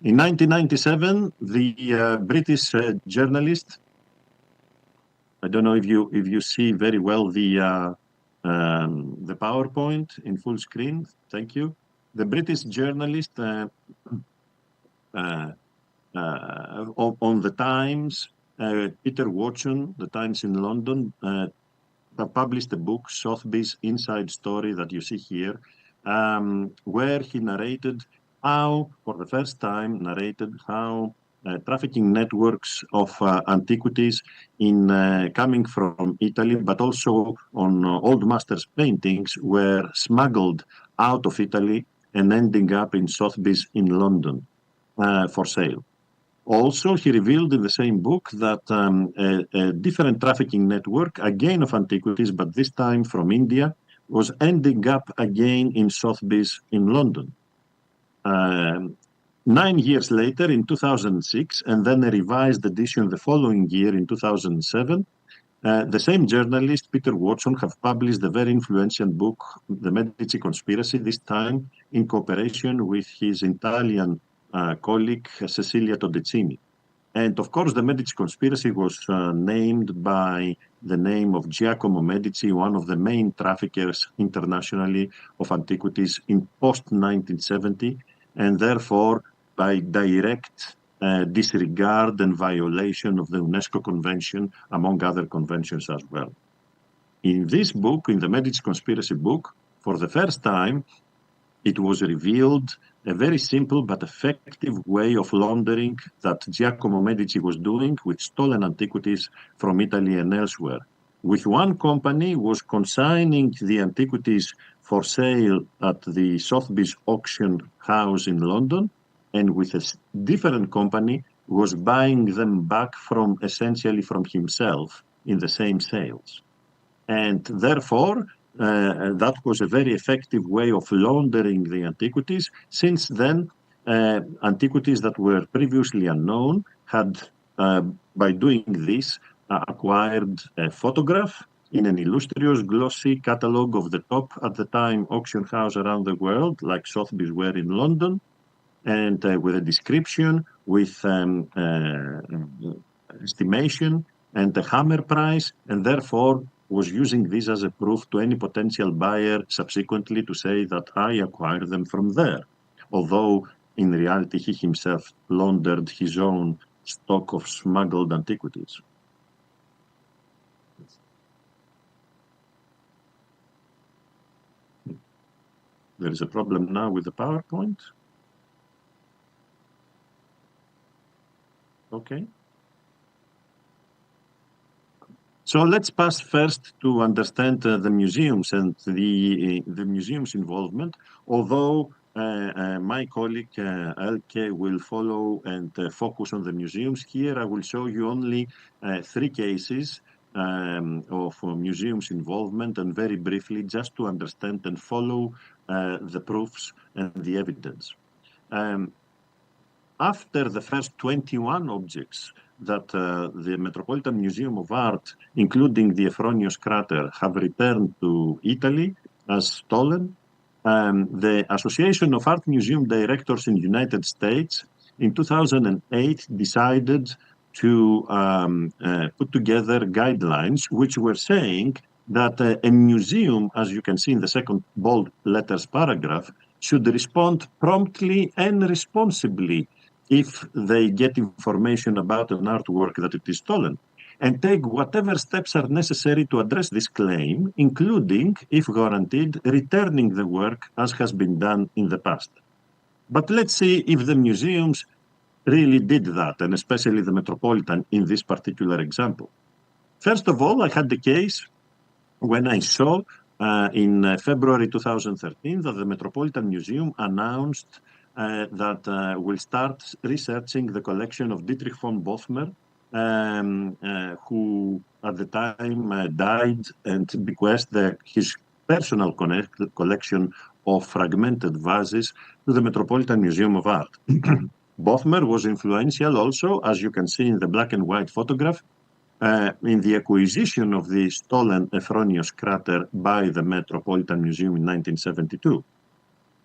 In 1997, the British journalist, I don't know if you see very well the PowerPoint in full screen. Thank you. The British journalist on the Times, Peter Watson, the Times in London, published a book, Sotheby's Inside Story, that you see here, where he narrated how, for the first time, how trafficking networks of antiquities coming from Italy, but also on old masters' paintings, were smuggled out of Italy and ending up in Sotheby's in London for sale. Also, he revealed in the same book that a different trafficking network, again of antiquities, but this time from India, was ending up again in Sotheby's in London. 9 years later, in 2006, and then a revised edition the following year in 2007, the same journalist, Peter Watson, have published a very influential book, The Medici Conspiracy, this time in cooperation with his Italian colleague, Cecilia Todezzini. And of course, the Medici Conspiracy was named by the name of Giacomo Medici, one of the main traffickers internationally of antiquities in post-1970, and therefore by direct disregard and violation of the UNESCO Convention, among other conventions as well. In this book, in the Medici Conspiracy book, for the first time, it was revealed a very simple but effective way of laundering that Giacomo Medici was doing with stolen antiquities from Italy and elsewhere. With one company was consigning the antiquities for sale at the Sotheby's auction house in London, and with a different company was buying them back essentially from himself in the same sales. And therefore, that was a very effective way of laundering the antiquities. Since then, antiquities that were previously unknown had, by doing this, acquired a photograph in an illustrious, glossy catalogue of the top, at the time, auction house around the world, like Sotheby's were in London, and with a description, with estimation, and a hammer price, and therefore was using this as a proof to any potential buyer subsequently to say that I acquired them from there. Although in reality, he himself laundered his own stock of smuggled antiquities. There is a problem now with the PowerPoint. Okay. So let's pass first to understand the museums and the museum's involvement, although my colleague Elke will follow and focus on the museums. Here I will show you only 3 cases of museums involvement, and very briefly, just to understand and follow the proofs and the evidence. After the first 21 objects that the Metropolitan Museum of Art, including the Efronios crater, have returned to Italy as stolen, the Association of Art Museum Directors in the United States in 2008 decided to put together guidelines which were saying that a museum, as you can see in the second bold letters paragraph, should respond promptly and responsibly if they get information about an artwork that it is stolen, and take whatever steps are necessary to address this claim, including, if guaranteed, returning the work as has been done in the past. But let's see if the museums really did that, and especially the Metropolitan in this particular example. First of all, I had the case when I saw in February 2013 that the Metropolitan Museum announced that will start researching the collection of Dietrich von Bothmer, who at the time died and bequeathed his personal collection of fragmented vases to the Metropolitan Museum of Art. Bothmer was influential also, as you can see in the black and white photograph, in the acquisition of the stolen Efronios crater by the Metropolitan Museum in 1972.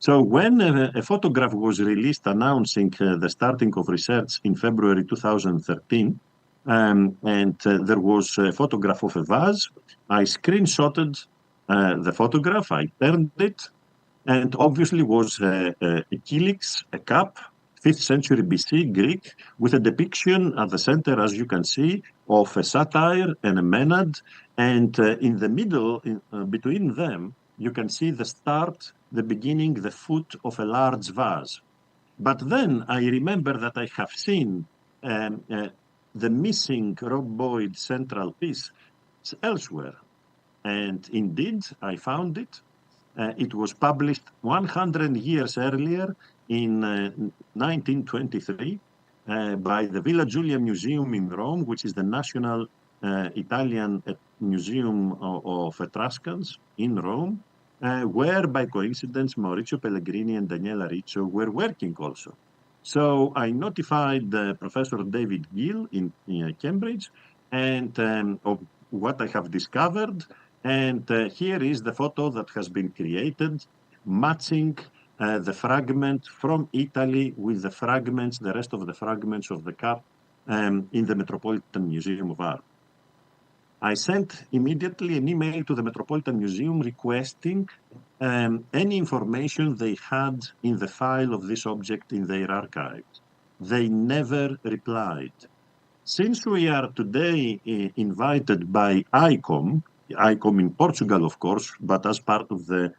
So when a photograph was released announcing the starting of research in February 2013, and there was a photograph of a vase, I screenshotted the photograph, I turned it, and obviously was a kylix, a cup, 5th century BC Greek, with a depiction at the center, as you can see, of a satyr and a maenad, and in the middle, between them, you can see the start, the beginning, the foot of a large vase. But then I remember that I have seen the missing rhomboid central piece elsewhere. And indeed, I found it. It was published 100 years earlier in 1923 by the Villa Giulia Museum in Rome, which is the national Italian Museum of Etruscans in Rome, where by coincidence Maurizio Pellegrini and Daniela Riccio were working also. So I notified Professor David Gill in Cambridge and of what I have discovered. And here is the photo that has been created, matching the fragment from Italy with the fragments, the rest of the fragments of the cup in the Metropolitan Museum of Art. I sent immediately an email to the Metropolitan Museum requesting any information they had in the file of this object in their archives. They never replied. Since we are today invited by ICOM in Portugal, of course, but as part of the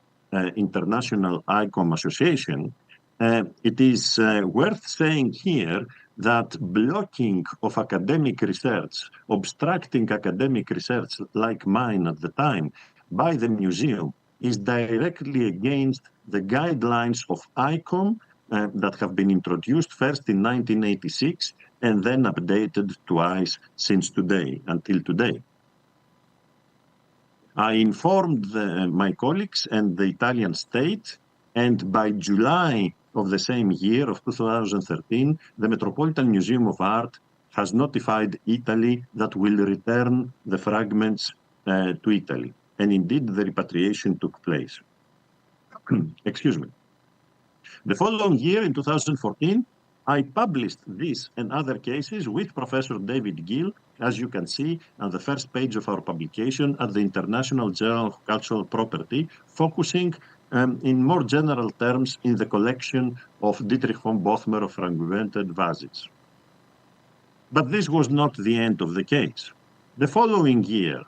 International ICOM Association, it is worth saying here that blocking of academic research, obstructing academic research like mine at the time by the museum is directly against the guidelines of ICOM that have been introduced first in 1986 and then updated twice since today, until today. I informed my colleagues and the Italian state, and by July of the same year of 2013, the Metropolitan Museum of Art has notified Italy that will return the fragments to Italy. And indeed, the repatriation took place. Excuse me. The following year, in 2014, I published this and other cases with Professor David Gill, as you can see on the first page of our publication at the International Journal of Cultural Property, focusing in more general terms in the collection of Dietrich von Bothmer of fragmented vases. But this was not the end of the case. The following year,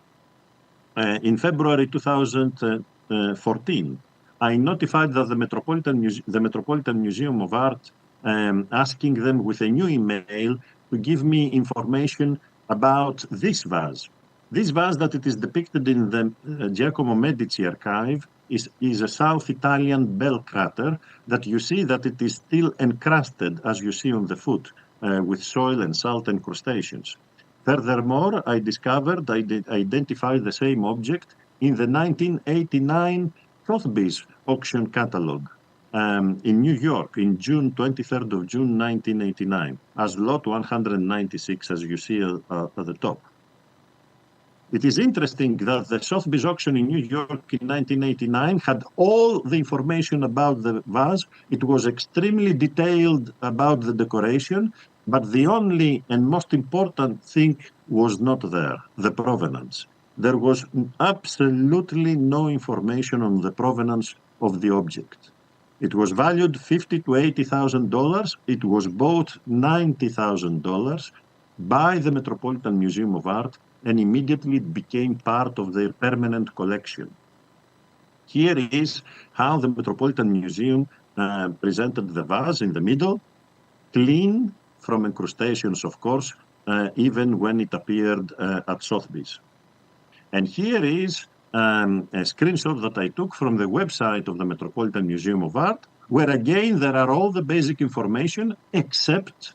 in February 2014, I notified that the Metropolitan Museum of Art, asking them with a new email to give me information about this vase. This vase that it is depicted in the Giacomo Medici archive is a South Italian bell crater that you see that it is still encrusted, as you see on the foot, with soil and salt incrustations. Furthermore, I identified the same object in the 1989 Sotheby's auction catalog in New York in 23rd of June 1989 as lot 196, as you see at the top. It is interesting that the Sotheby's auction in New York in 1989 had all the information about the vase. It was extremely detailed about the decoration, but the only and most important thing was not there, the provenance. There was absolutely no information on the provenance of the object. It was valued $50,000 to $80,000. It was bought $90,000 by the Metropolitan Museum of Art, and immediately it became part of their permanent collection. Here is how the Metropolitan Museum presented the vase in the middle, clean from incrustations, of course, even when it appeared at Sotheby's. And here is a screenshot that I took from the website of the Metropolitan Museum of Art, where again there are all the basic information except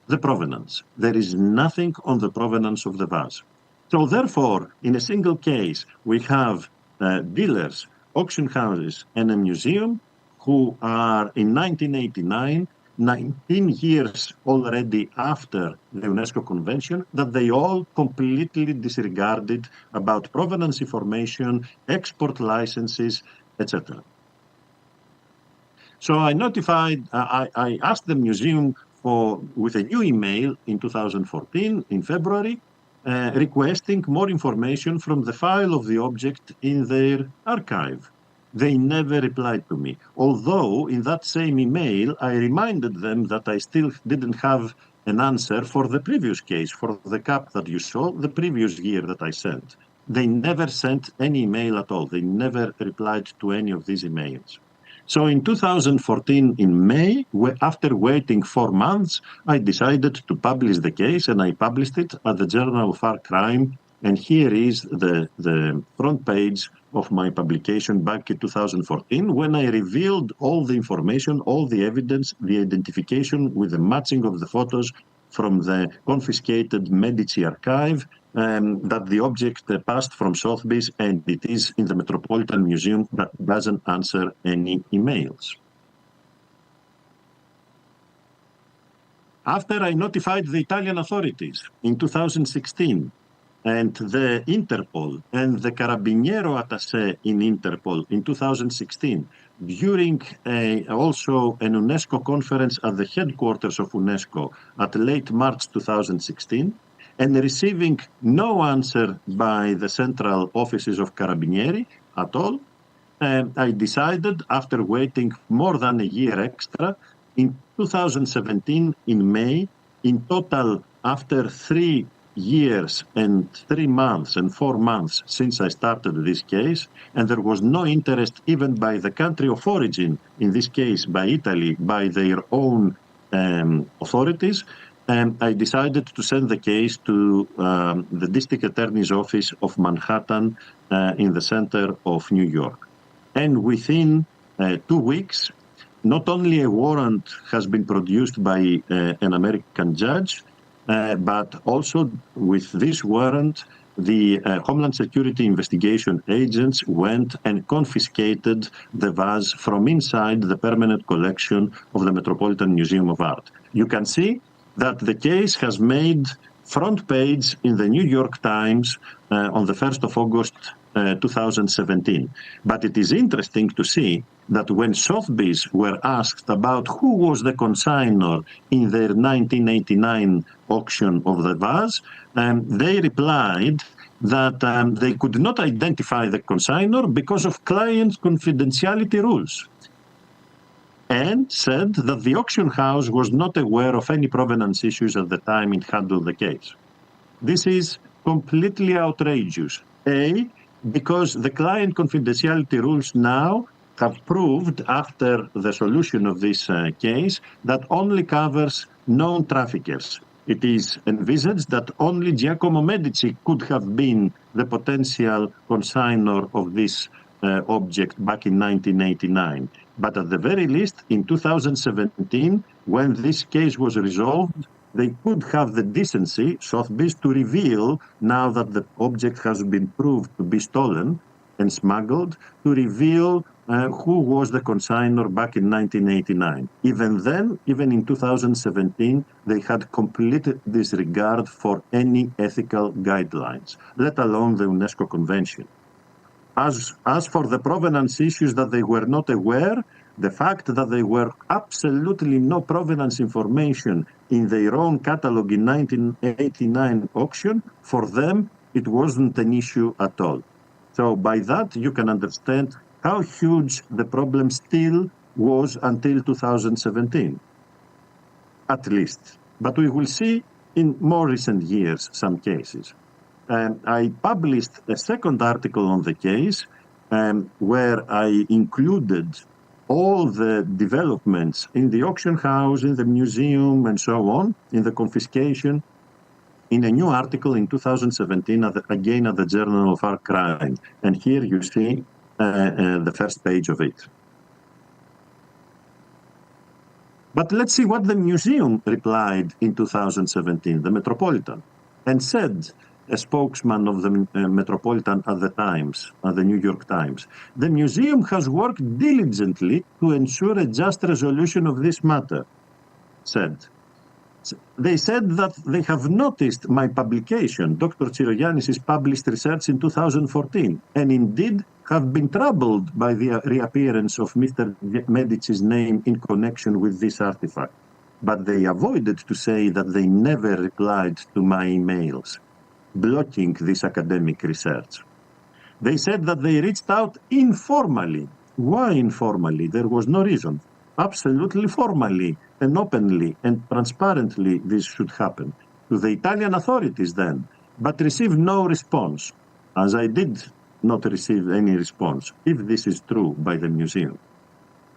the provenance. There is nothing on the provenance of the vase. So therefore, in a single case, we have dealers, auction houses, and a museum who are in 1989, 19 years already after the UNESCO Convention, that they all completely disregarded about provenance information, export licenses, etc. So I asked the museum with a new email in 2014, in February, requesting more information from the file of the object in their archive. They never replied to me, although in that same email, I reminded them that I still didn't have an answer for the previous case, for the cap that you saw, the previous year that I sent. They never sent any email at all. They never replied to any of these emails. So in 2014, in May, after waiting 4 months, I decided to publish the case, and I published it at the Journal of Art Crime. And here is the front page of my publication back in 2014, when I revealed all the information, all the evidence, the identification with the matching of the photos from the confiscated Medici archive, that the object passed from Sotheby's, and it is in the Metropolitan Museum that doesn't answer any emails. After I notified the Italian authorities in 2016, and the Interpol and the Carabiniero attaché in Interpol in 2016, during also an UNESCO conference at the headquarters of UNESCO at late March 2016, and receiving no answer by the central offices of Carabinieri at all, I decided, after waiting more than a year extra, in 2017, in May, in total, after 3 years and 3 months and 4 months since I started this case, and there was no interest even by the country of origin, in this case by Italy, by their own authorities, I decided to send the case to the District Attorney's Office of Manhattan in the center of New York. And within 2 weeks, not only a warrant has been produced by an American judge, but also with this warrant, the Homeland Security investigation agents went and confiscated the vase from inside the permanent collection of the Metropolitan Museum of Art. You can see that the case has made front page in the New York Times on the 1st of August 2017. But it is interesting to see that when Sotheby's were asked about who was the consignor in their 1989 auction of the vase, they replied that they could not identify the consignor because of client confidentiality rules, and said that the auction house was not aware of any provenance issues at the time it handled the case. This is completely outrageous. A, because the client confidentiality rules now have proved, after the solution of this case, that only covers known traffickers. It is envisaged that only Giacomo Medici could have been the potential consignor of this object back in 1989. But at the very least, in 2017, when this case was resolved, they could have the decency, Sotheby's, to reveal, now that the object has been proved to be stolen and smuggled, to reveal who was the consignor back in 1989. Even then, even in 2017, they had complete disregard for any ethical guidelines, let alone the UNESCO Convention. As for the provenance issues that they were not aware, the fact that there were absolutely no provenance information in their own catalog in 1989 auction, for them, it wasn't an issue at all. So by that, you can understand how huge the problem still was until 2017, at least. But we will see in more recent years some cases. I published a second article on the case where I included all the developments in the auction house, in the museum, and so on, in the confiscation, in a new article in 2017, again at the Journal of Art Crime. And here you see the first page of it. But let's see what the museum replied in 2017, the Metropolitan, and said, a spokesman of the Metropolitan at the Times, at the New York Times, the museum has worked diligently to ensure a just resolution of this matter, said. They said that they have noticed my publication, Dr. Tsirogiannis' published research in 2014, and indeed have been troubled by the reappearance of Mr. Medici's name in connection with this artifact, but they avoided to say that they never replied to my emails, blocking this academic research. They said that they reached out informally. Why informally? There was no reason. Absolutely formally and openly and transparently this should happen. To the Italian authorities then, but received no response, as I did not receive any response, if this is true, by the museum.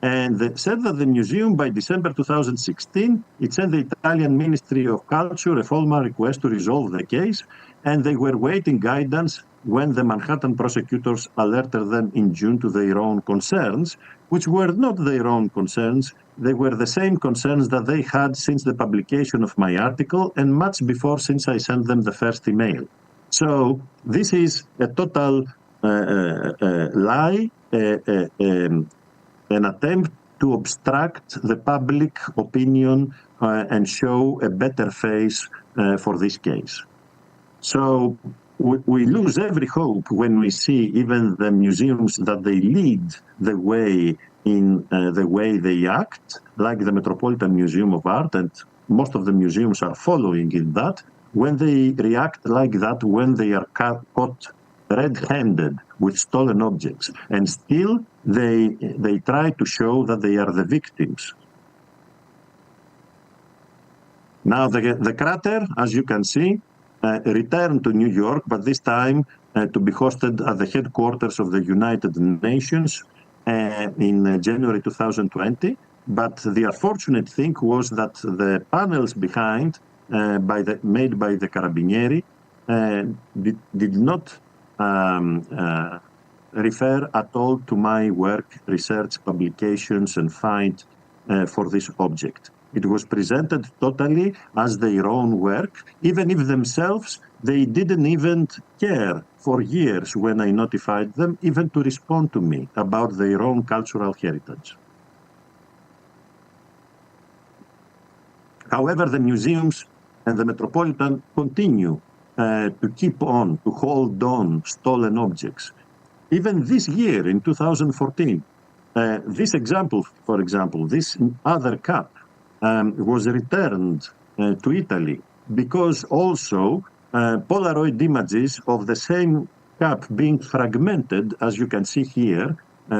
And they said that the museum, by December 2016, it sent the Italian Ministry of Culture a formal request to resolve the case, and they were waiting guidance when the Manhattan prosecutors alerted them in June to their own concerns, which were not their own concerns. They were the same concerns that they had since the publication of my article and much before, since I sent them the first email. So this is a total lie, an attempt to obstruct the public opinion and show a better face for this case. So we lose every hope when we see even the museums that they lead the way in the way they act, like the Metropolitan Museum of Art, and most of the museums are following in that, when they react like that, when they are caught red-handed with stolen objects, and still they try to show that they are the victims. Now the crater, as you can see, returned to New York, but this time to be hosted at the headquarters of the United Nations in January 2020. But the unfortunate thing was that the panels behind, made by the Carabinieri, did not refer at all to my work, research, publications, and find for this object. It was presented totally as their own work, even if themselves they didn't even care for years when I notified them even to respond to me about their own cultural heritage. However, the museums and the Metropolitan continue to keep on, to hold on stolen objects. Even this year, in 2014, this example, for example, this other cup was returned to Italy because also Polaroid images of the same cup being fragmented, as you can see here,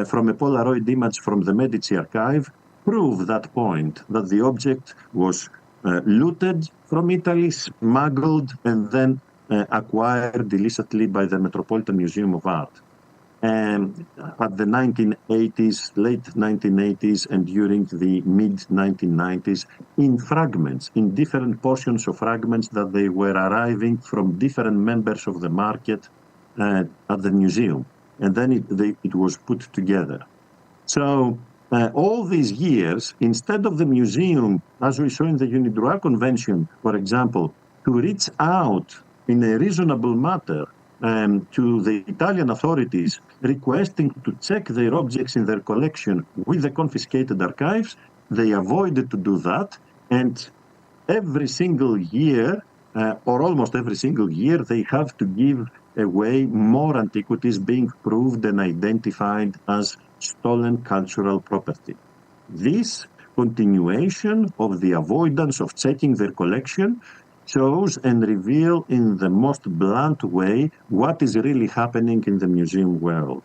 from a Polaroid image from the Medici archive, prove that point, that the object was looted from Italy, smuggled, and then acquired illicitly by the Metropolitan Museum of Art. At the 1980s, late 1980s, and during the mid-1990s, in fragments, in different portions of fragments that they were arriving from different members of the market at the museum. And then it was put together. So all these years, instead of the museum, as we saw in the UNIDROIT Convention, for example, to reach out in a reasonable manner to the Italian authorities requesting to check their objects in their collection with the confiscated archives, they avoided to do that. And every single year, or almost every single year, they have to give away more antiquities being proved and identified as stolen cultural property. This continuation of the avoidance of checking their collection shows and reveal in the most blunt way what is really happening in the museum world,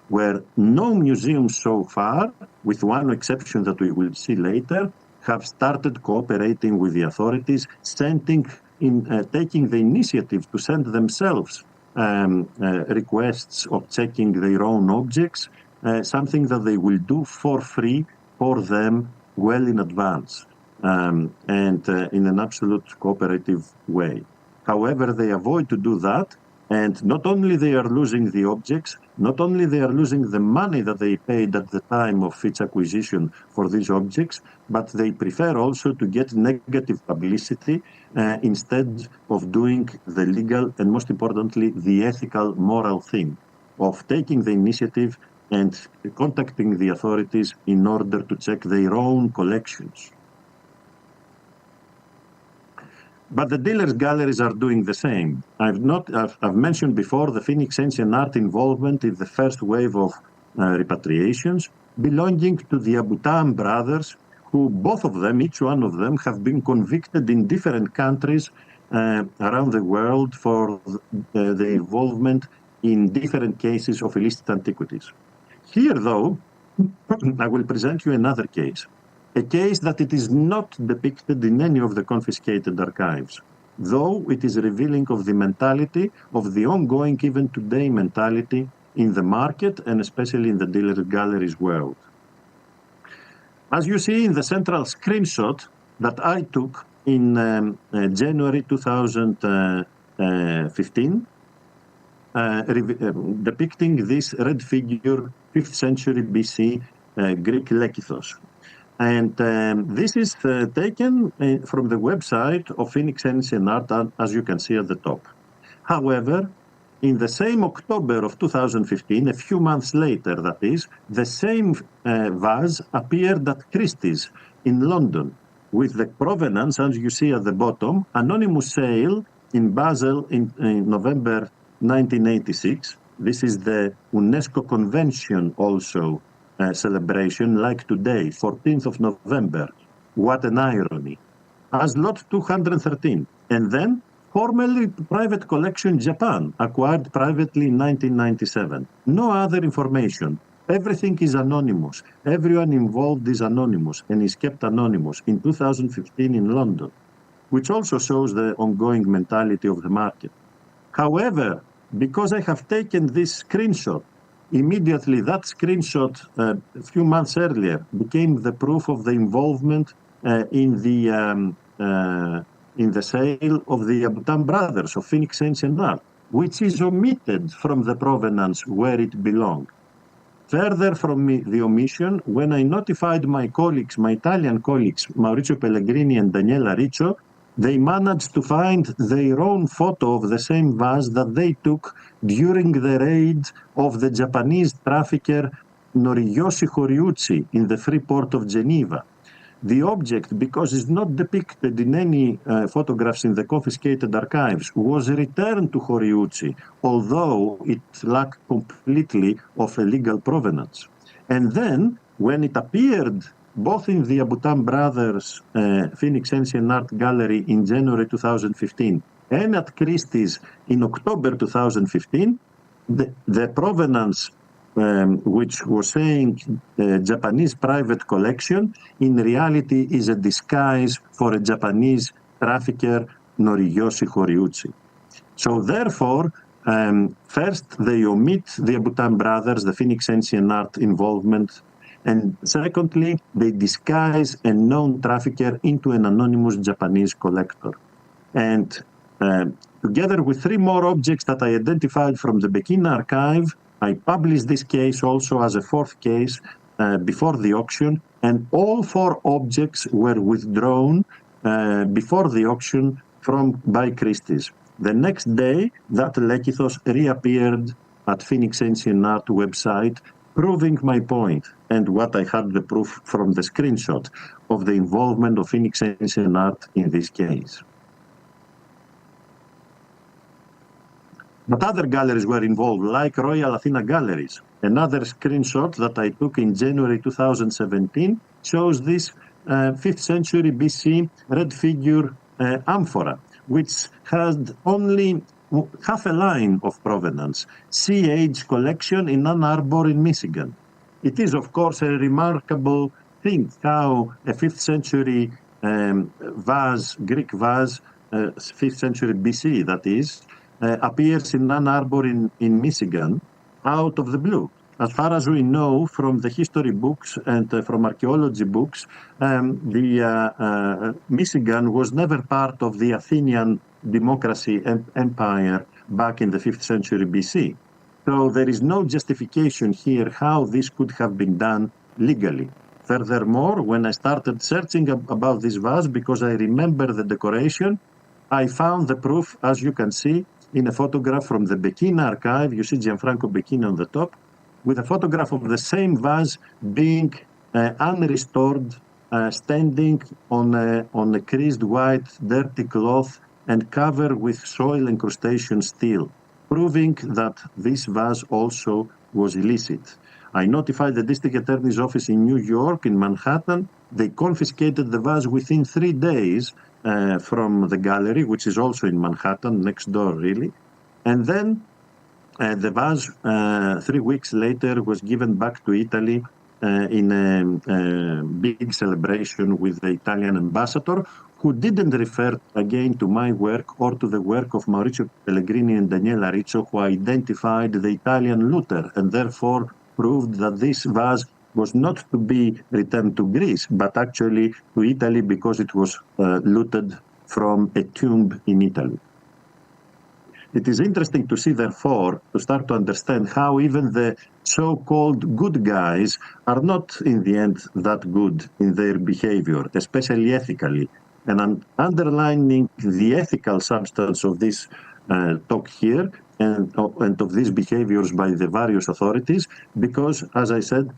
where no museum so far, with one exception that we will see later, have started cooperating with the authorities, taking the initiative to send themselves requests of checking their own objects, something that they will do for free for them well in advance. And in an absolute cooperative way. However, they avoid to do that, and not only they are losing the objects, not only they are losing the money that they paid at the time of its acquisition for these objects, but they prefer also to get negative publicity instead of doing the legal and, most importantly, the ethical, moral thing of taking the initiative and contacting the authorities in order to check their own collections. But the dealers' galleries are doing the same. I've mentioned before the Phoenix Ancient Art involvement in the first wave of repatriations belonging to the Abutam brothers, who both of them, each one of them, have been convicted in different countries around the world for the involvement in different cases of illicit antiquities. Here, though, I will present you another case, a case that it is not depicted in any of the confiscated archives, though it is revealing of the mentality of the ongoing, even today, mentality in the market and especially in the dealer galleries world. As you see in the central screenshot that I took in January 2015, depicting this red figure, 5th century BC Greek lekithos. And this is taken from the website of Phoenix Ancient Art, as you can see at the top. However, in the same October of 2015, a few months later, that is, the same vase appeared at Christie's in London, with the provenance, as you see at the bottom, anonymous sale in Basel in November 1986. This is the UNESCO convention also celebration, like today, 14th of November. What an irony. As lot 213. And then, formerly private collection Japan, acquired privately in 1997. No other information. Everything is anonymous. Everyone involved is anonymous and is kept anonymous in 2015 in London, which also shows the ongoing mentality of the market. However, because I have taken this screenshot, immediately that screenshot a few months earlier became the proof of the involvement in the sale of the Abutam brothers of Phoenix Ancient Art, which is omitted from the provenance where it belonged. Further from the omission, when I notified my colleagues, my Italian colleagues, Maurizio Pellegrini and Daniela Riccio, they managed to find their own photo of the same vase that they took during the raid of the Japanese trafficker Noriyoshi Horiuchi in the free port of Geneva. The object, because it's not depicted in any photographs in the confiscated archives, was returned to Horiuchi, although it lacked completely of a legal provenance. And then, when it appeared both in the Abutam Brothers Phoenix Ancient Art Gallery in January 2015 and at Christie's in October 2015, the provenance which was saying Japanese private collection, in reality is a disguise for a Japanese trafficker, Noriyoshi Horiuchi. So therefore, first they omit the Abutam Brothers, the Phoenix Ancient Art involvement, and secondly, they disguise a known trafficker into an anonymous Japanese collector. And together with 3 more objects that I identified from the Peking archive, I published this case also as a 4th case before the auction, and all 4 objects were withdrawn before the auction by Christie's. The next day, that lekithos reappeared at Phoenix Ancient Art website, proving my point and what I had the proof from the screenshot of the involvement of Phoenix Ancient Art in this case. But other galleries were involved, like Royal Athena Galleries. Another screenshot that I took in January 2017 shows this 5th century BC red figure amphora, which had only half a line of provenance, Sea Age collection in Ann Arbor in Michigan. It is, of course, a remarkable thing how a 5th century vase, Greek vase, 5th century BC, that is, appears in Ann Arbor in Michigan out of the blue. As far as we know from the history books and from archaeology books, Michigan was never part of the Athenian democracy and empire back in the 5th century BC. So there is no justification here how this could have been done legally. Furthermore, when I started searching about this vase, because I remember the decoration, I found the proof, as you can see, in a photograph from the Peking archive. You see Gianfranco Pekin on the top, with a photograph of the same vase being unrestored standing on a creased white dirty cloth and covered with soil encrustation steel, proving that this vase also was illicit. I notified the district attorney's office in New York, in Manhattan. They confiscated the vase within 3 days from the gallery, which is also in Manhattan, next door, really. And then the vase, 3 weeks later, was given back to Italy in a big celebration with the Italian ambassador, who didn't refer again to my work or to the work of Maurizio Pellegrini and Daniela Riccio, who identified the Italian looter and therefore proved that this vase was not to be returned to Greece, but actually to Italy because it was looted from a tomb in Italy. It is interesting to see, therefore, to start to understand how even the so-called good guys are not, in the end, that good in their behavior, especially ethically. And underlining the ethical substance of this talk here and of these behaviors by the various authorities, because, as I said,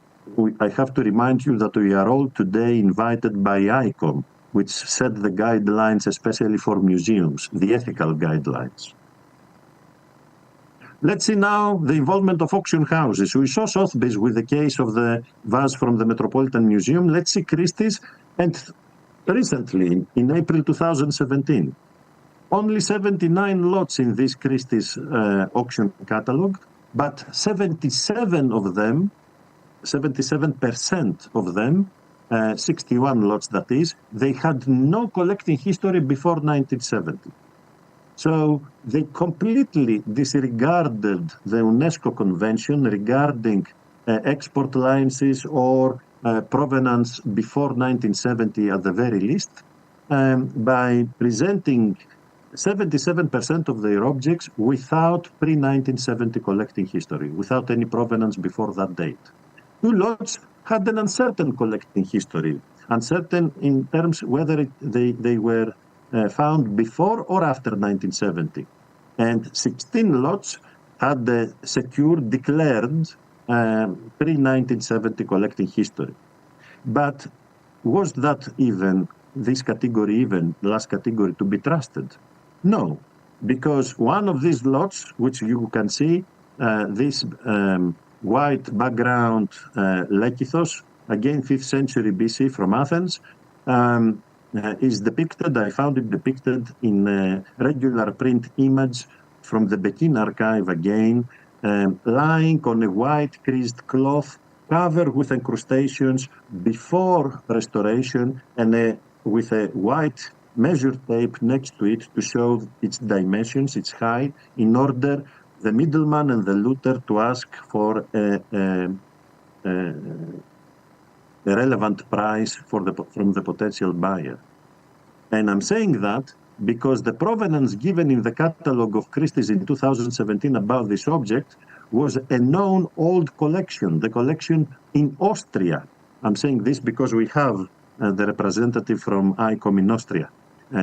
I have to remind you that we are all today invited by ICOM, which set the guidelines especially for museums, the ethical guidelines. Let's see now the involvement of auction houses. We saw Sotheby's with the case of the vase from the Metropolitan Museum. Let's see Christie's. And recently, in April 2017, only 79 lots in this Christie's auction catalog, but 77% of them, 61 lots that is, they had no collecting history before 1970. So they completely disregarded the UNESCO Convention regarding export licenses or provenance before 1970 at the very least, by presenting 77% of their objects without pre-1970 collecting history, without any provenance before that date. 2 lots had an uncertain collecting history, uncertain in terms whether they were found before or after 1970. And 16 lots had the secure declared pre-1970 collecting history. But was that even, this category even, the last category, to be trusted? No, because one of these lots, which you can see, this white background Lekithos, again 5th century BC from Athens, is depicted, I found it depicted in a regular print image from the Pekin archive again, lying on a white creased cloth covered with incrustations before restoration and with a white measure tape next to it to show its dimensions, its height, in order the middleman and the looter to ask for a relevant price from the potential buyer. And I'm saying that because the provenance given in the catalog of Christie's in 2017 about this object was a known old collection, the collection in Austria. I'm saying this because we have the representative from ICOM in Austria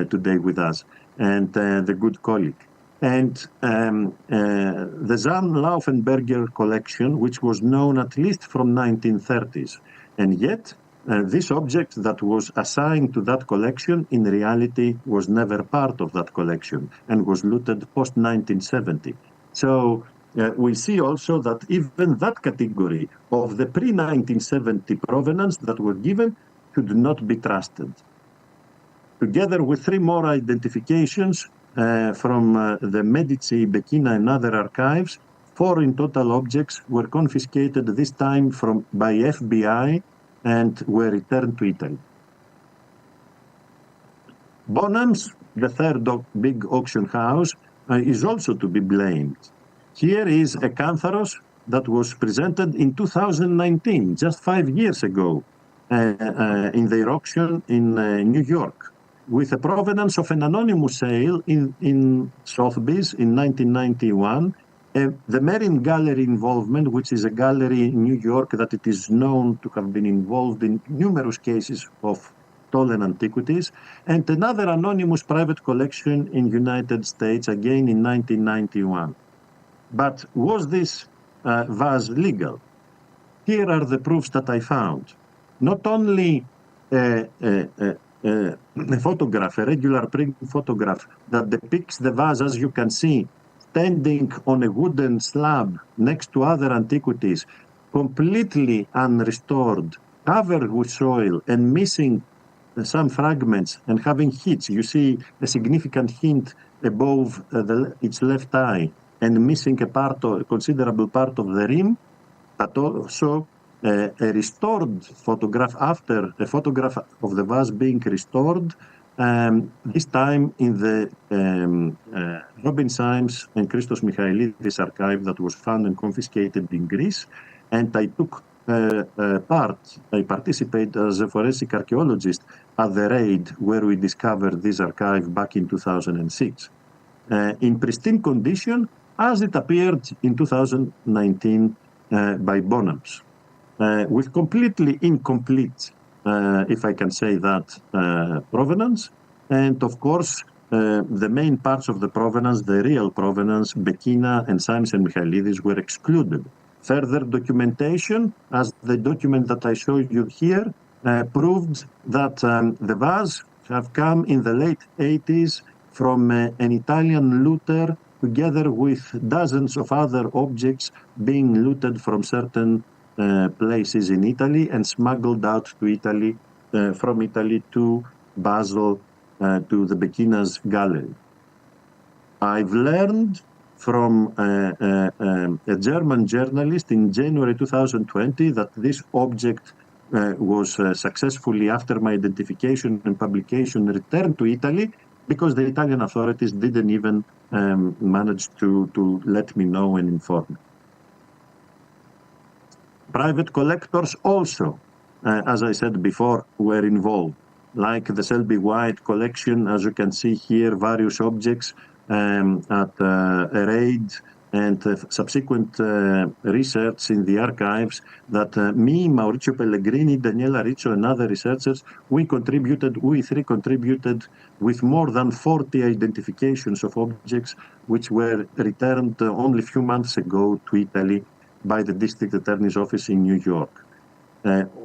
today with us, and the good colleague. And the Zahn Laufenberger collection, which was known at least from 1930s. And yet, this object that was assigned to that collection in reality was never part of that collection and was looted post-1970. So we see also that even that category of the pre-1970 provenance that were given should not be trusted. Together with 3 more identifications from the Medici, Becchina and other archives, 4 in total objects were confiscated, this time by FBI, and were returned to Italy. Bonhams, the third big auction house, is also to be blamed. Here is a Cantharos that was presented in 2019, just 5 years ago, in their auction in New York, with a provenance of an anonymous sale in Sotheby's in 1991, the Merriam Gallery involvement, which is a gallery in New York that it is known to have been involved in numerous cases of stolen antiquities, and another anonymous private collection in United States, again in 1991. But was this vase legal? Here are the proofs that I found. Not only a photograph, a regular print photograph that depicts the vase, as you can see, standing on a wooden slab next to other antiquities, completely unrestored, covered with soil and missing some fragments and having hits. You see a significant hint above its left eye and missing a considerable part of the rim, but also a restored photograph after a photograph of the vase being restored, this time in the Robin Symes and Christos Michailidis archive that was found and confiscated in Greece. And I took I participated as a forensic archaeologist at the raid where we discovered this archive back in 2006. In pristine condition, as it appeared in 2019 by Bonhams, with completely incomplete, if I can say that, provenance. And of course, the main parts of the provenance, the real provenance, Bekina and Symes and Michailidis, were excluded. Further documentation, as the document that I showed you here, proved that the vase have come in the late 80s from an Italian looter, together with dozens of other objects being looted from certain places in Italy and smuggled out to Italy, from Italy to Basel, to the Bekina's gallery. I've learned from a German journalist in January 2020 that this object was successfully, after my identification and publication, returned to Italy because the Italian authorities didn't even manage to let me know and inform me. Private collectors also, as I said before, were involved, like the Selby White collection. As you can see here, various objects at a raid and subsequent research in the archives that me, Maurizio Pellegrini, Daniela Riccio, and other researchers, we three contributed with more than 40 identifications of objects which were returned only a few months ago to Italy by the District Attorney's Office in New York.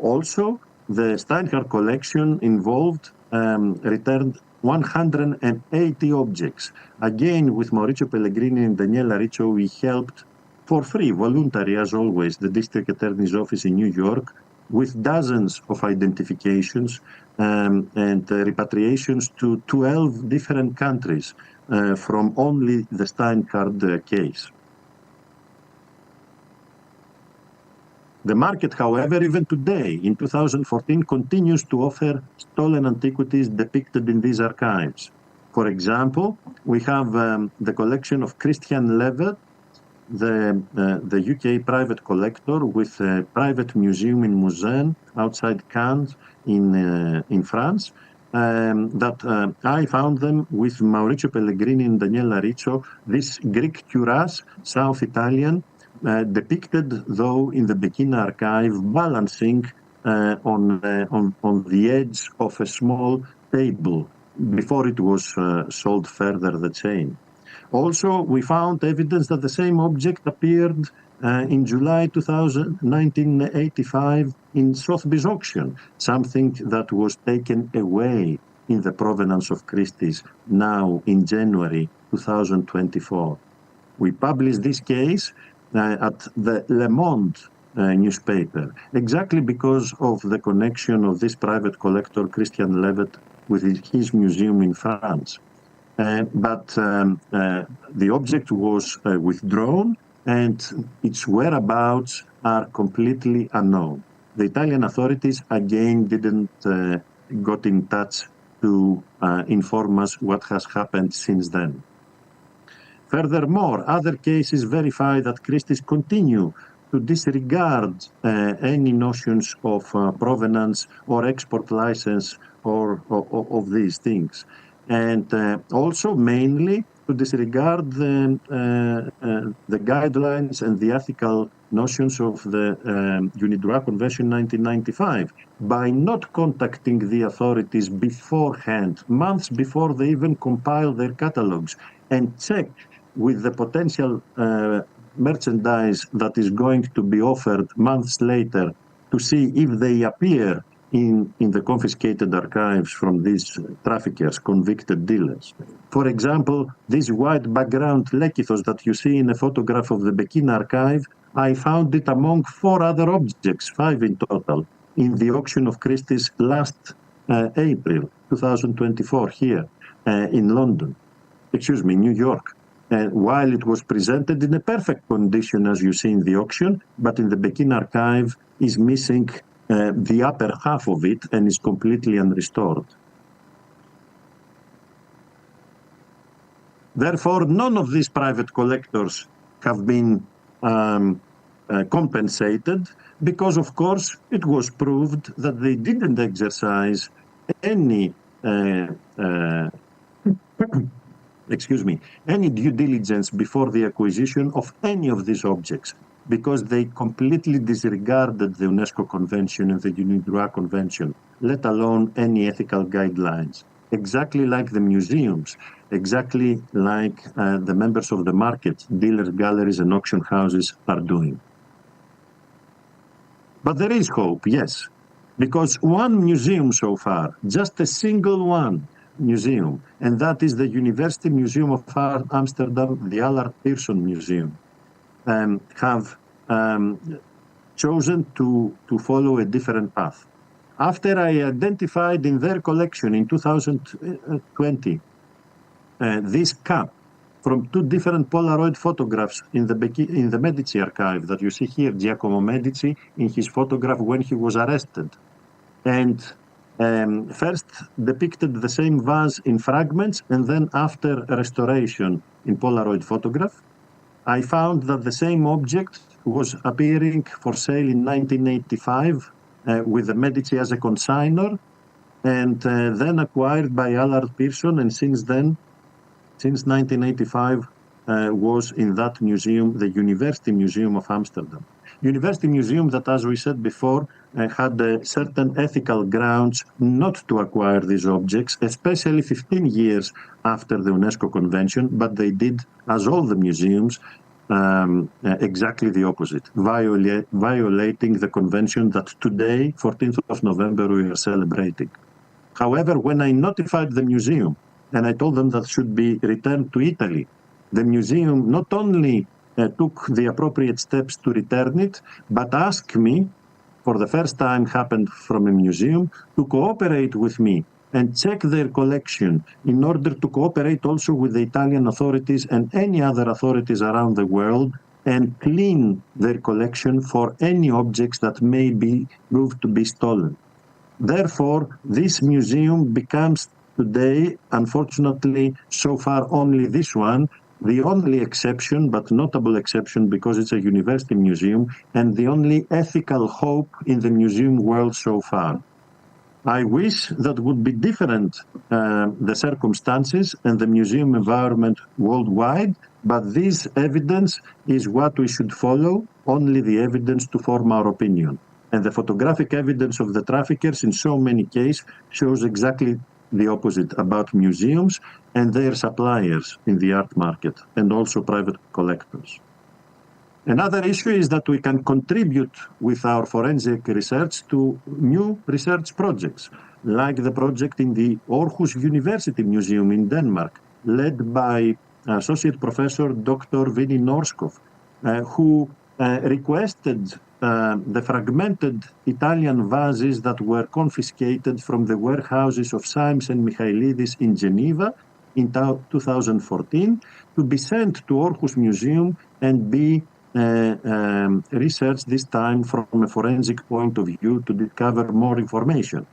Also, the Steinhardt collection involved returned 180 objects. Again, with Maurizio Pellegrini and Daniela Riccio, we helped for free, voluntary as always, the District Attorney's Office in New York with dozens of identifications and repatriations to 12 different countries from only the Steinhardt case. The market, however, even today, in 2014, continues to offer stolen antiquities depicted in these archives. For example, we have the collection of Christian Levet, the UK private collector with a private museum in Mouzens outside Cannes in France, that I found them with Maurizio Pellegrini and Daniela Riccio, this Greek cuirass, South Italian, depicted, though, in the Bekina archive, balancing on the edge of a small table before it was sold further the chain. Also, we found evidence that the same object appeared in July 1985 in Sotheby's auction, something that was taken away in the provenance of Christie's now in January 2024. We published this case at the Le Monde newspaper, exactly because of the connection of this private collector, Christian Levet, with his museum in France. But the object was withdrawn and its whereabouts are completely unknown. The Italian authorities again didn't got in touch to inform us what has happened since then. Furthermore, other cases verify that Christie's continue to disregard any notions of provenance or export license or of these things. And also mainly to disregard the guidelines and the ethical notions of the UNIDROIT Convention 1995 by not contacting the authorities beforehand, months before they even compile their catalogs, and check with the potential merchandise that is going to be offered months later to see if they appear in the confiscated archives from these traffickers, convicted dealers. For example, this white background lekithos that you see in a photograph of the Bekin archive, I found it among 4 other objects, 5 in total, in the auction of Christie's last April 2024 here in London, New York. While it was presented in a perfect condition, as you see in the auction, but in the Bekin archive is missing the upper half of it and is completely unrestored. Therefore, none of these private collectors have been compensated because, of course, it was proved that they didn't exercise any any due diligence before the acquisition of any of these objects, because they completely disregarded the UNESCO Convention and the UNIDROIT Convention, let alone any ethical guidelines. Exactly like the museums, exactly like the members of the market, dealers, galleries, and auction houses are doing. But there is hope, yes, because one museum so far, just a single one museum, and that is the University Museum of Art Amsterdam, the Allard Pearson Museum, have chosen to follow a different path. After I identified in their collection in 2020 this cap from 2 different Polaroid photographs in the Medici archive that you see here, Giacomo Medici in his photograph when he was arrested, and first depicted the same vase in fragments, and then after restoration in Polaroid photograph, I found that the same object was appearing for sale in 1985 with the Medici as a consignor, and then acquired by Allard Pearson, and since then, since 1985, was in that museum, the University Museum of Amsterdam. University Museum that, as we said before, had certain ethical grounds not to acquire these objects, especially 15 years after the UNESCO Convention, but they did, as all the museums, exactly the opposite, violating the convention that today, 14th of November, we are celebrating. However, when I notified the museum and I told them that should be returned to Italy, the museum not only took the appropriate steps to return it, but asked me, for the first time happened from a museum, to cooperate with me and check their collection in order to cooperate also with the Italian authorities and any other authorities around the world and clean their collection for any objects that may be proved to be stolen. Therefore, this museum becomes today, unfortunately, so far only this one, the only exception, but notable exception because it's a university museum, and the only ethical hope in the museum world so far. I wish that would be different, the circumstances and the museum environment worldwide, but this evidence is what we should follow, only the evidence to form our opinion. And the photographic evidence of the traffickers in so many cases shows exactly the opposite about museums and their suppliers in the art market, and also private collectors. Another issue is that we can contribute with our forensic research to new research projects, like the project in the Aarhus University Museum in Denmark, led by Associate Professor Dr. Vinnie Norskov, who requested the fragmented Italian vases that were confiscated from the warehouses of Symes and Michailidis in Geneva in 2014 to be sent to Aarhus Museum and be researched, this time from a forensic point of view, to discover more information.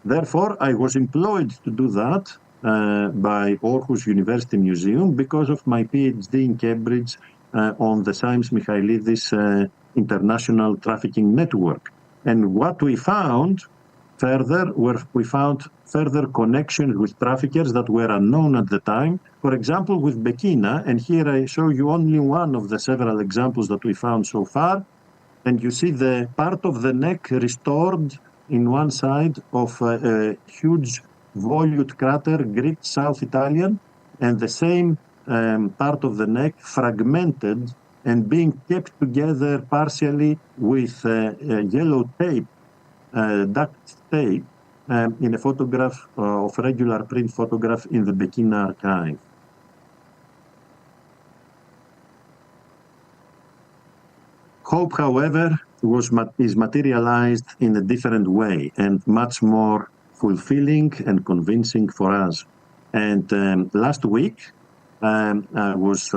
Therefore, I was employed to do that by Aarhus University Museum because of my PhD in Cambridge on the Symes Michailidis international trafficking network. And what we found further we found further connections with traffickers that were unknown at the time. For example, with Bekina, and here I show you only one of the several examples that we found so far. And you see the part of the neck restored in one side of a huge volute crater, Greek South Italian, and the same part of the neck fragmented and being kept together partially with yellow tape duct tape in a photograph of regular print photograph in the Peking archive. Hope, however, is materialized in a different way and much more fulfilling and convincing for us. And last week, I was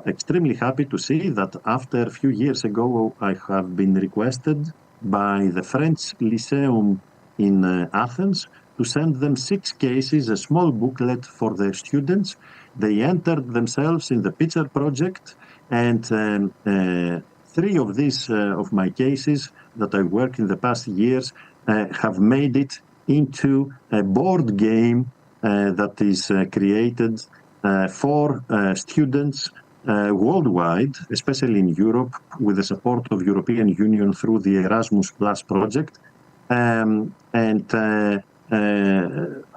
extremely happy to see that after a few years ago, I have been requested by the French Lyceum in Athens to send them 6 cases, a small booklet for their students. They entered themselves in the picture project, and 3 of these of my cases that I worked in the past years have made it into a board game that is created for students worldwide, especially in Europe, with the support of European Union through the Erasmus Plus project. And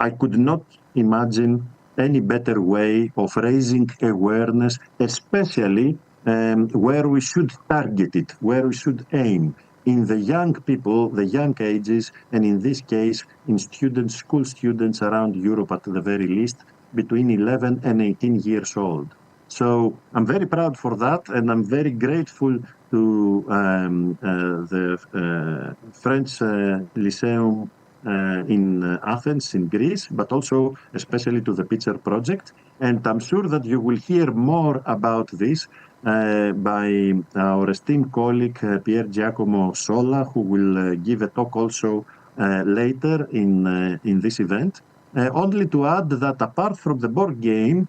I could not imagine any better way of raising awareness, especially where we should target it, where we should aim, in the young people, the young ages, and in this case, in students, school students around Europe at the very least, between 11 and 18 years old. So I'm very proud for that, and I'm very grateful to the French Lyceum in Athens, in Greece, but also especially to the Picture Project. And I'm sure that you will hear more about this by our esteemed colleague Pier Giacomo Sola, who will give a talk also later in this event. Only to add that apart from the board game,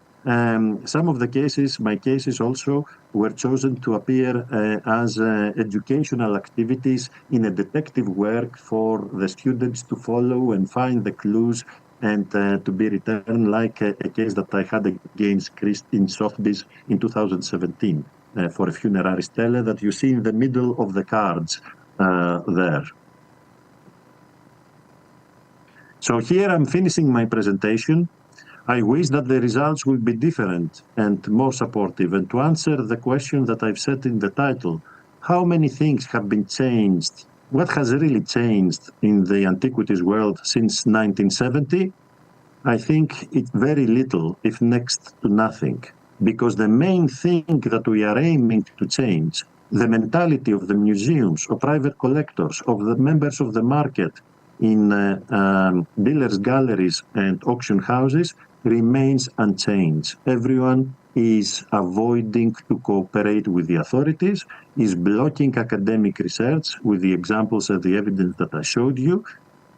some of the cases, my cases also, were chosen to appear as educational activities in a detective work for the students to follow and find the clues and to be returned, like a case that I had against Christine Sotheby's in 2017 for a funerary stele that you see in the middle of the cards there. So here I'm finishing my presentation. I wish that the results will be different and more supportive. And to answer the question that I've set in the title, how many things have been changed? What has really changed in the antiquities world since 1970? I think it's very little, if next to nothing, because the main thing that we are aiming to change, the mentality of the museums, of private collectors, of the members of the market, in dealers' galleries and auction houses remains unchanged. Everyone is avoiding to cooperate with the authorities, is blocking academic research with the examples and the evidence that I showed you,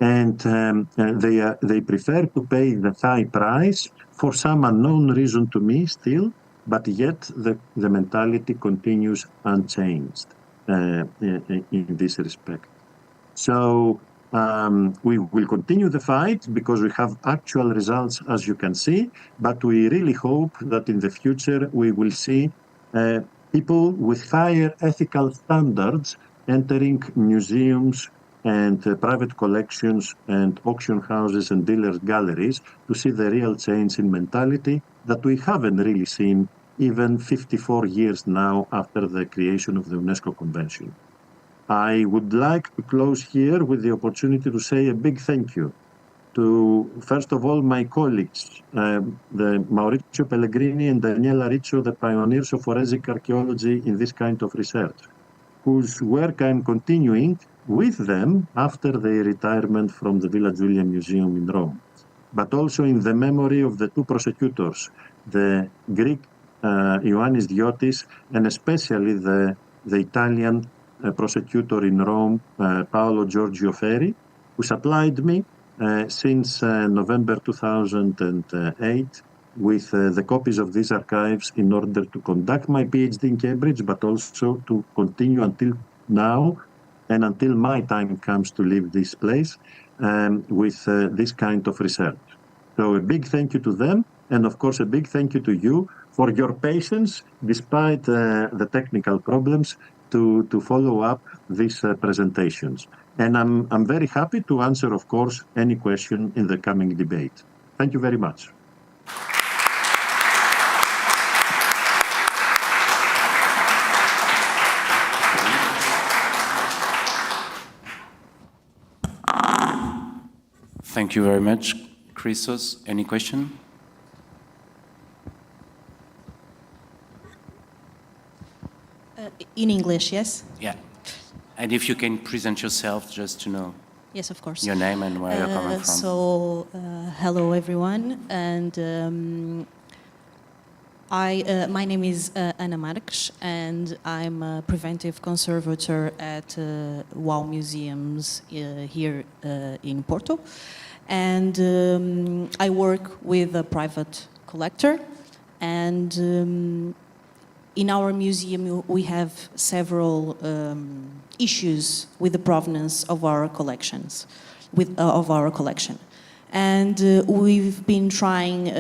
and they prefer to pay the high price for some unknown reason to me still, but yet the mentality continues unchanged in this respect. So we will continue the fight because we have actual results, as you can see, but we really hope that in the future we will see people with higher ethical standards entering museums and private collections and auction houses and dealers' galleries to see the real change in mentality that we haven't really seen even 54 years now after the creation of the UNESCO Convention. I would like to close here with the opportunity to say a big thank you to, first of all, my colleagues, the Maurizio Pellegrini and Daniela Riccio, the pioneers of forensic archaeology in this kind of research, whose work I'm continuing with them after their retirement from the Villa Giulia Museum in Rome, but also in the memory of the 2 prosecutors, the Greek Ioannis Diotis, and especially the Italian prosecutor in Rome, Paolo Giorgio Ferri, who supplied me since November 2008 with the copies of these archives in order to conduct my PhD in Cambridge, but also to continue until now and until my time comes to leave this place with this kind of research. So a big thank you to them, and of course a big thank you to you for your patience despite the technical problems to follow up these presentations. And I'm very happy to answer, of course, any question in the coming debate. Thank you very much. Thank you very much. Christos, any question? In English, yes? Yeah. And if you can present yourself just to know. Yes, of course. Your name and where you're coming from. So, hello everyone, and my name is Ana Marques, and I'm a preventive conservator at WOW Museums here in Porto. And I work with a private collector, and in our museum we have several issues with the provenance of our collections, of our collection. And we've been trying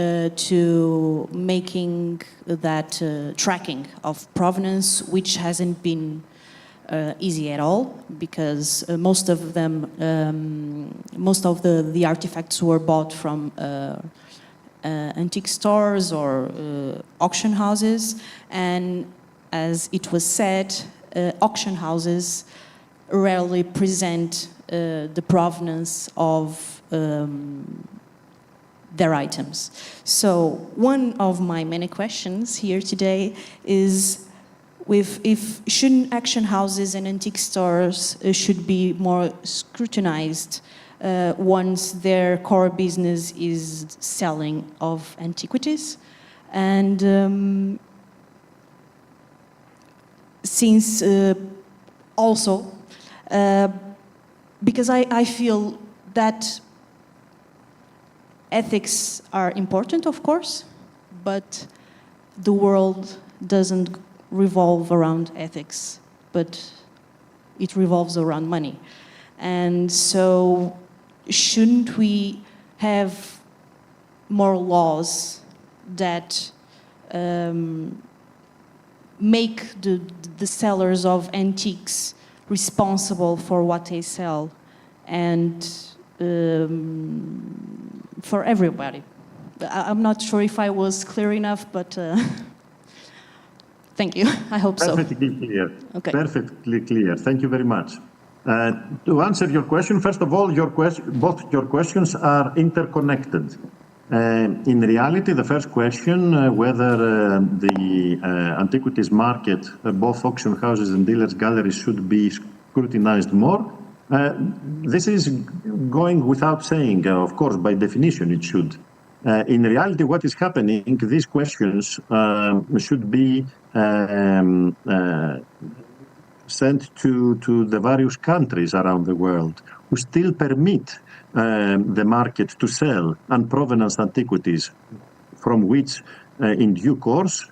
to making that tracking of provenance, which hasn't been easy at all, because most of them, most of the artifacts were bought from antique stores or auction houses, and as it was said, auction houses rarely present the provenance of their items. So one of my many questions here today is if shouldn't auction houses and antique stores should be more scrutinized once their core business is selling of antiquities, and since also because I feel that ethics are important, of course, but the world doesn't revolve around ethics, but it revolves around money. And so shouldn't we have more laws that make the sellers of antiques responsible for what they sell, and for everybody? I'm not sure if I was clear enough, but thank you. I hope so. Perfectly clear. Okay. Perfectly clear. Thank you very much. To answer your question, first of all, both your questions are interconnected. In reality, the first question, whether the antiquities market, both auction houses and dealers' galleries, should be scrutinized more, this is going without saying. Of course, by definition, it should. In reality, what is happening, these questions should be sent to the various countries around the world who still permit the market to sell unprovenance antiquities, from which, in due course,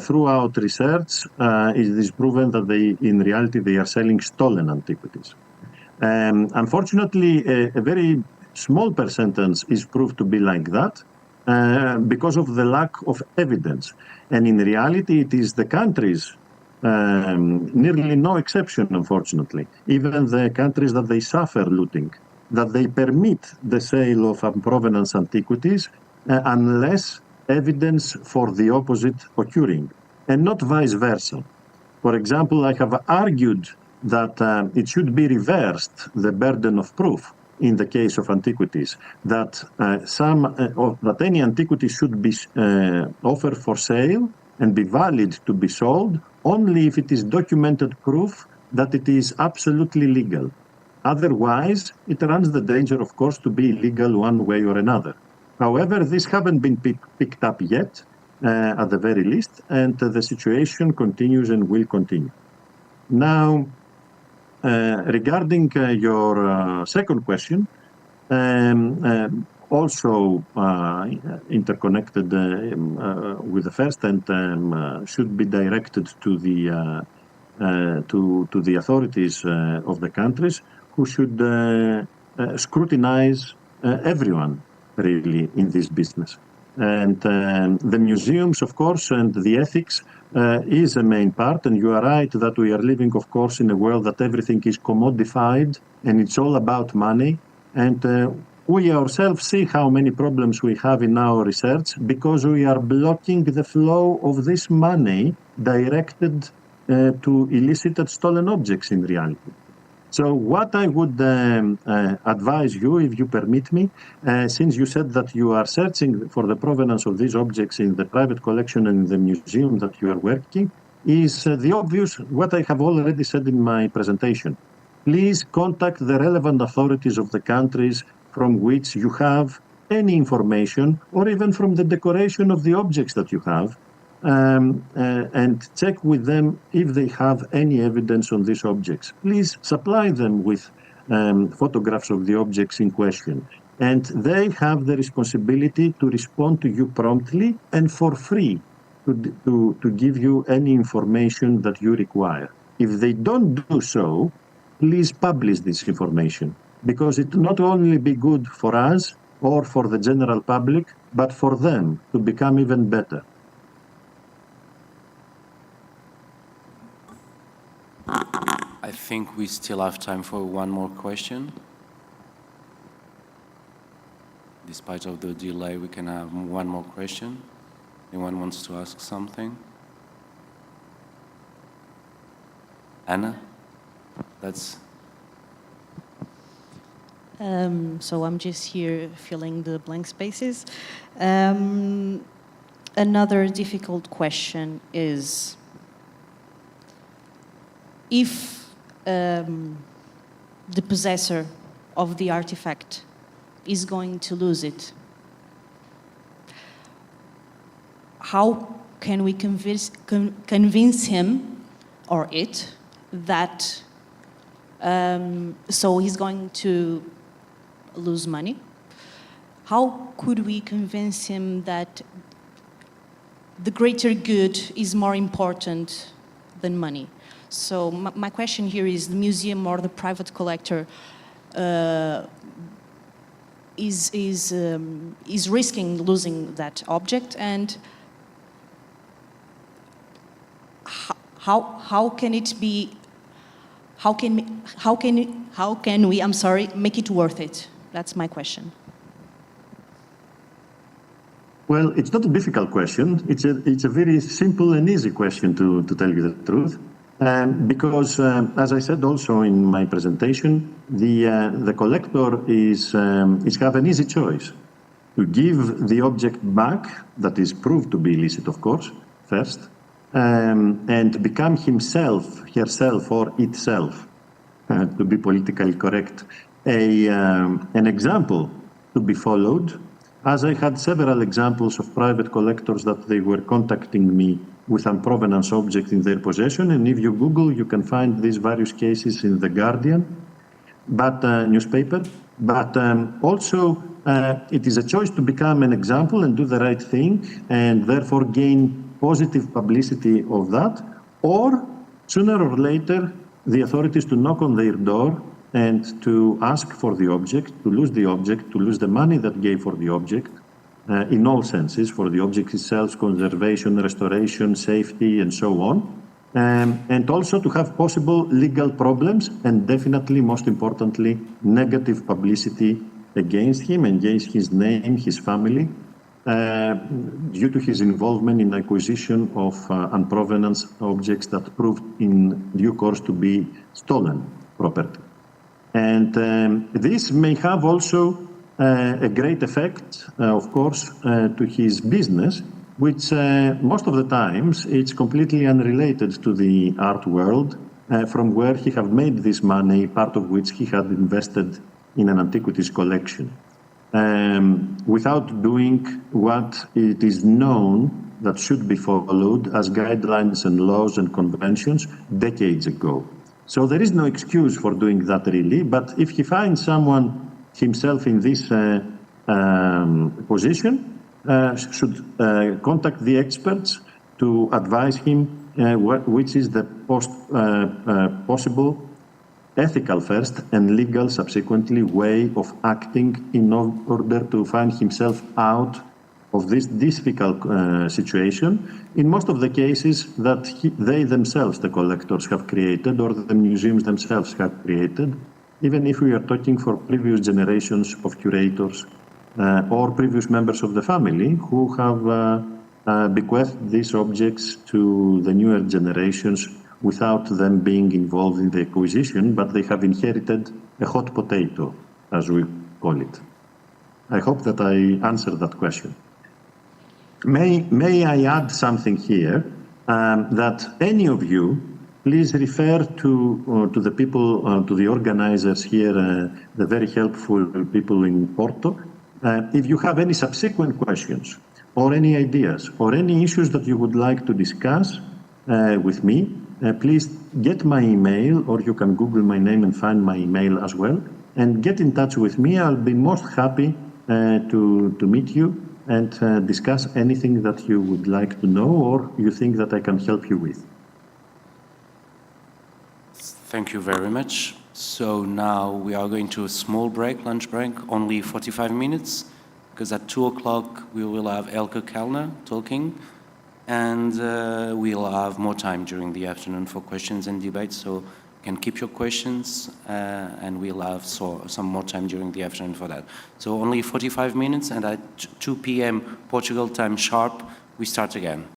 throughout research, it is proven that in reality, they are selling stolen antiquities. Unfortunately, a very small percentage is proved to be like that because of the lack of evidence. And in reality, it is the countries, nearly no exception, unfortunately, even the countries that they suffer looting, that they permit the sale of unprovenance antiquities unless evidence for the opposite occurring, and not vice versa. For example, I have argued that it should be reversed, the burden of proof in the case of antiquities, that that any antiquity should be offered for sale and be valid to be sold only if it is documented proof that it is absolutely legal. Otherwise, it runs the danger, of course, to be illegal one way or another. However, this haven't been picked up yet, at the very least, and the situation continues and will continue. Now, regarding your second question, also interconnected with the first, and should be directed to the authorities of the countries, who should scrutinize everyone really in this business. And the museums, of course, and the ethics is a main part. And you are right that we are living, of course, in a world that everything is commodified and it's all about money. And we ourselves see how many problems we have in our research because we are blocking the flow of this money directed to illicit stolen objects in reality. So what I would advise you, if you permit me, since you said that you are searching for the provenance of these objects in the private collection and in the museum that you are working, is the obvious, what I have already said in my presentation. Please contact the relevant authorities of the countries from which you have any information, or even from the decoration of the objects that you have, and check with them if they have any evidence on these objects. Please supply them with photographs of the objects in question. And they have the responsibility to respond to you promptly and for free to give you any information that you require. If they don't do so, please publish this information, because it will not only be good for us or for the general public, but for them to become even better. I think we still have time for one more question. Despite of the delay, we can have one more question. Anyone wants to ask something? Anna? That's... So I'm just here filling the blank spaces. Another difficult question is, if the possessor of the artifact is going to lose it, how can we convince him or it that so he's going to lose money? How could we convince him that the greater good is more important than money? So my question here is, the museum or the private collector is risking losing that object, and how can it be? How can we? I'm sorry, make it worth it? That's my question. Well, it's not a difficult question. It's a very simple and easy question, to tell you the truth. Because, as I said also in my presentation, the collector is have an easy choice: to give the object back that is proved to be illicit, of course, first, and become himself, herself, or itself, to be politically correct, an example to be followed. As I had several examples of private collectors that they were contacting me with unprovenance object in their possession, and if you Google, you can find these various cases in The Guardian, but newspaper. But also, it is a choice to become an example and do the right thing, and therefore gain positive publicity of that, or sooner or later, the authorities to knock on their door and to ask for the object, to lose the money that gave for the object, in all senses, for the object itself, conservation, restoration, safety, and so on, and also to have possible legal problems, and definitely, most importantly, negative publicity against him, against his name, his family, due to his involvement in acquisition of unprovenance objects that proved in due course to be stolen property. And this may have also a great effect, of course, to his business, which most of the times it's completely unrelated to the art world, from where he had made this money, part of which he had invested in an antiquities collection, without doing what it is known that should be followed as guidelines and laws and conventions decades ago. So there is no excuse for doing that, really, but if he finds someone himself in this position, should contact the experts to advise him which is the possible ethical first and legal subsequently way of acting in order to find himself out of this difficult situation, in most of the cases that they themselves, the collectors, have created, or the museums themselves have created, even if we are talking for previous generations of curators or previous members of the family who have bequeathed these objects to the newer generations without them being involved in the acquisition, but they have inherited a hot potato, as we call it. I hope that I answered that question. May I add something here, that any of you, please refer to the people, to the organizers here, the very helpful people in Porto. If you have any subsequent questions or any ideas or any issues that you would like to discuss with me, please get my email, or you can Google my name and find my email as well, and get in touch with me. I'll be most happy to meet you and discuss anything that you would like to know or you think that I can help you with. Thank you very much. So now we are going to a small break, lunch break, only 45 minutes, because at 2 o'clock we will have Elke Kellner talking, and we'll have more time during the afternoon for questions and debates, so you can keep your questions, and we'll have some more time during the afternoon for that. So only 45 minutes, and at 2 p.m. Portugal time sharp, we start again.